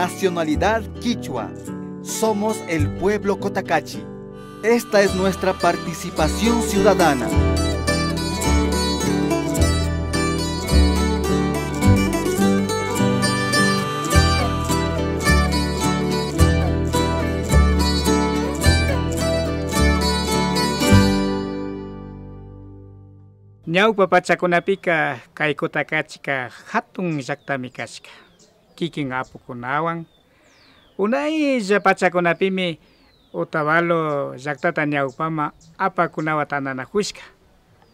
nacionalidad quichua. Somos el pueblo Cotacachi. Esta es nuestra participación ciudadana. Ñawpa pachakunapika kay Cotacachica hatun llaqtami kashka. Kikin apukunawan. Unaylla pachakunapimi Otavalo llaqtata ñawpama apakunawan tananakushka.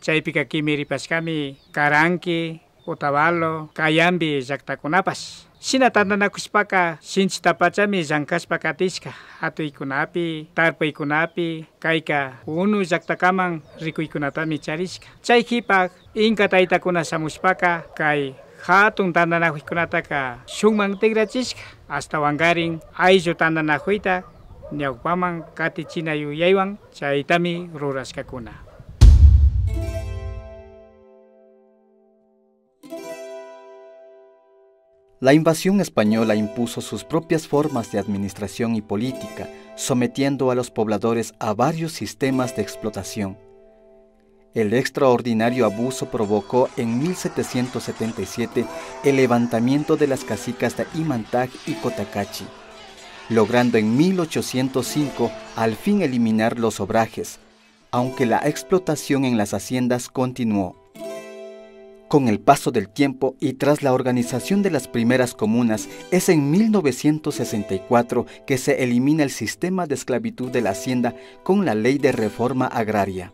Chaypika kimiripashkami Karanki, Otavalo, Kayambi llaqtakunapas. Shina tananakushpaka shinchita pachami llankashpa katishka. Hatuykunapi, tarpuykunapi, kayka unu llaqtakaman rikuykunatami charishka. Chaykipak Inca taytakuna samushpaka kay hatun tananakuykunataka shunman tigrachishka. Hasta wangarin ayllu tananakuyta ñawpaman katichina yuyaywan chaytami rurashkakuna. La invasión española impuso sus propias formas de administración y política, sometiendo a los pobladores a varios sistemas de explotación. El extraordinario abuso provocó en 1777 el levantamiento de las cacicas de Imantag y Cotacachi, logrando en 1805 al fin eliminar los obrajes, aunque la explotación en las haciendas continuó. Con el paso del tiempo y tras la organización de las primeras comunas, es en 1964 que se elimina el sistema de esclavitud de la hacienda con la Ley de Reforma Agraria.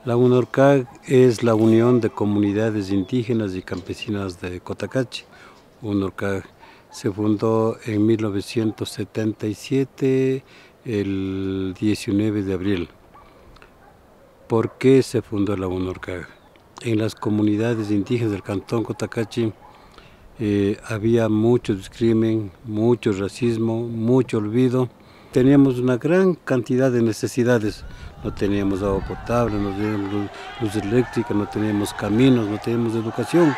La UNORCAG es la Unión de Comunidades Indígenas y Campesinas de Cotacachi. UNORCAG se fundó en 1977, el 19 de abril. ¿Por qué se fundó la UNORCAG? En las comunidades indígenas del cantón Cotacachi había mucho discrimen, mucho racismo, mucho olvido. Teníamos una gran cantidad de necesidades. No teníamos agua potable, no teníamos luz eléctrica, no teníamos caminos, no teníamos educación.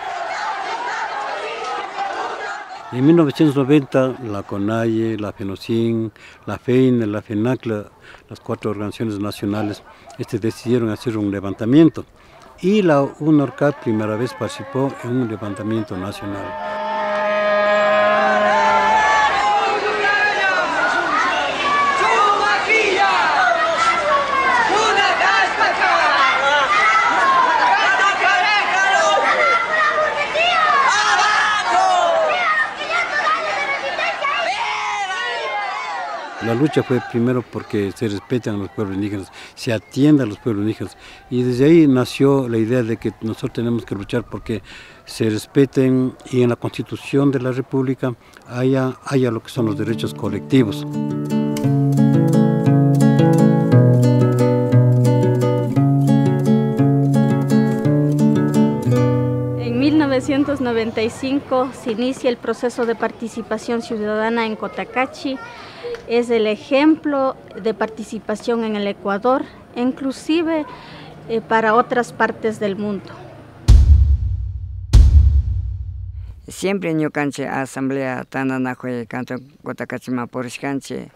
En 1990, la CONAIE, la FENOCIN, la FEINE, la FENACLA, las 4 organizaciones nacionales, decidieron hacer un levantamiento. Y la UNORCAG primera vez participó en un levantamiento nacional. La lucha fue primero porque se respetan a los pueblos indígenas, se atienda a los pueblos indígenas. Y desde ahí nació la idea de que nosotros tenemos que luchar porque se respeten y en la Constitución de la República haya lo que son los derechos colectivos. En 1995 se inicia el proceso de participación ciudadana en Cotacachi. Es el ejemplo de participación en el Ecuador, inclusive para otras partes del mundo. Siempre ñukanchik asamblea tananajuy cantón Cotacachima porishkanchik,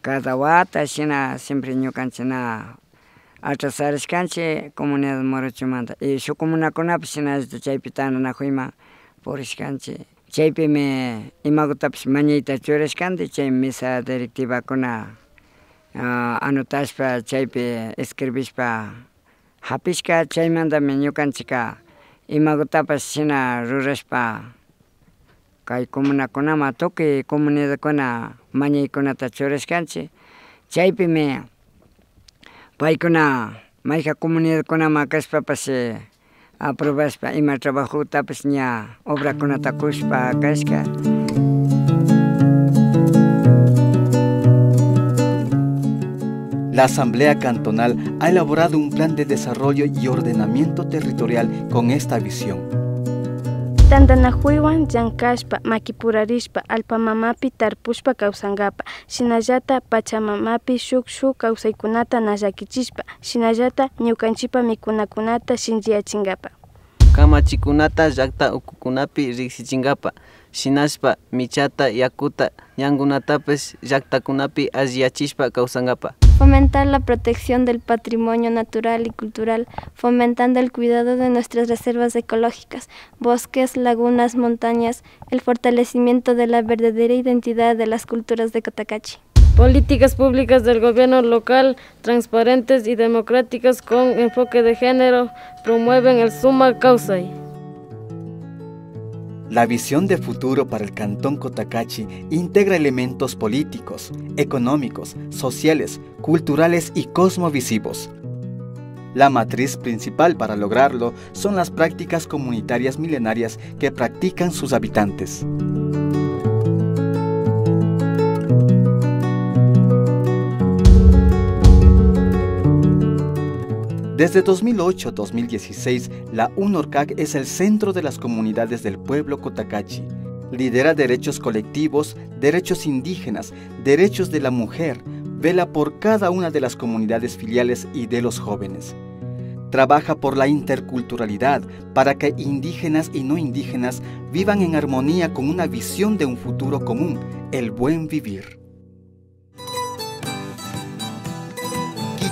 cada wata shina siempre ñukanchik na atrasarishkanchik comunidad morochimanta y shuk comunakunapish shina chaypi tananajuyma porishkanchik. Chaypimi imagutapish mañayta churashkanti, chay mesa directivakuna anotashpa chaypi escribishpa hapishka, chaymantami ñukanchika imagutapish shina rurashpa kay comunakunama tukuy comunidadkuna mañaykunata churashkanchik. Chaypimi paykuna mayja comunidadkunama kashpapash aprobashpa ima trabajutapish ña obrakunata kushpa kashka. La Asamblea Cantonal ha elaborado un plan de desarrollo y ordenamiento territorial con esta visión. Tantanajuywan llankashpa, makipurarishpa, alpamamapi tarpushpa kawsankapa, shinallata pachamamapi shuk kawsaykunata nallakichishpa, shinallata ñukanchipa mikunakunata shinchiyachinkapa. Kamachikunata llaqta ukukunapi riksichinkapa, shinashpa michata yakuta ñankunatapish llaktakunapi alliyachishpa kawsankapa. Fomentar la protección del patrimonio natural y cultural, fomentando el cuidado de nuestras reservas ecológicas, bosques, lagunas, montañas, el fortalecimiento de la verdadera identidad de las culturas de Cotacachi. Políticas públicas del gobierno local, transparentes y democráticas con enfoque de género, promueven el Suma Kawsay. La visión de futuro para el Cantón Cotacachi integra elementos políticos, económicos, sociales, culturales y cosmovisivos. La matriz principal para lograrlo son las prácticas comunitarias milenarias que practican sus habitantes. Desde 2008-2016, la UNORCAC es el centro de las comunidades del pueblo Cotacachi. Lidera derechos colectivos, derechos indígenas, derechos de la mujer, vela por cada una de las comunidades filiales y de los jóvenes. Trabaja por la interculturalidad para que indígenas y no indígenas vivan en armonía con una visión de un futuro común, el buen vivir.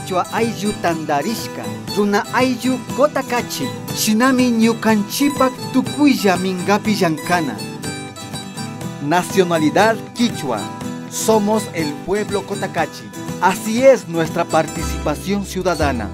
Quichua ayllu tandarishka, runa ayllu Cotacachi, shinami ñukanchipak tukuylla mingapi llankana. Nacionalidad quichua, somos el pueblo Cotacachi. Así es nuestra participación ciudadana.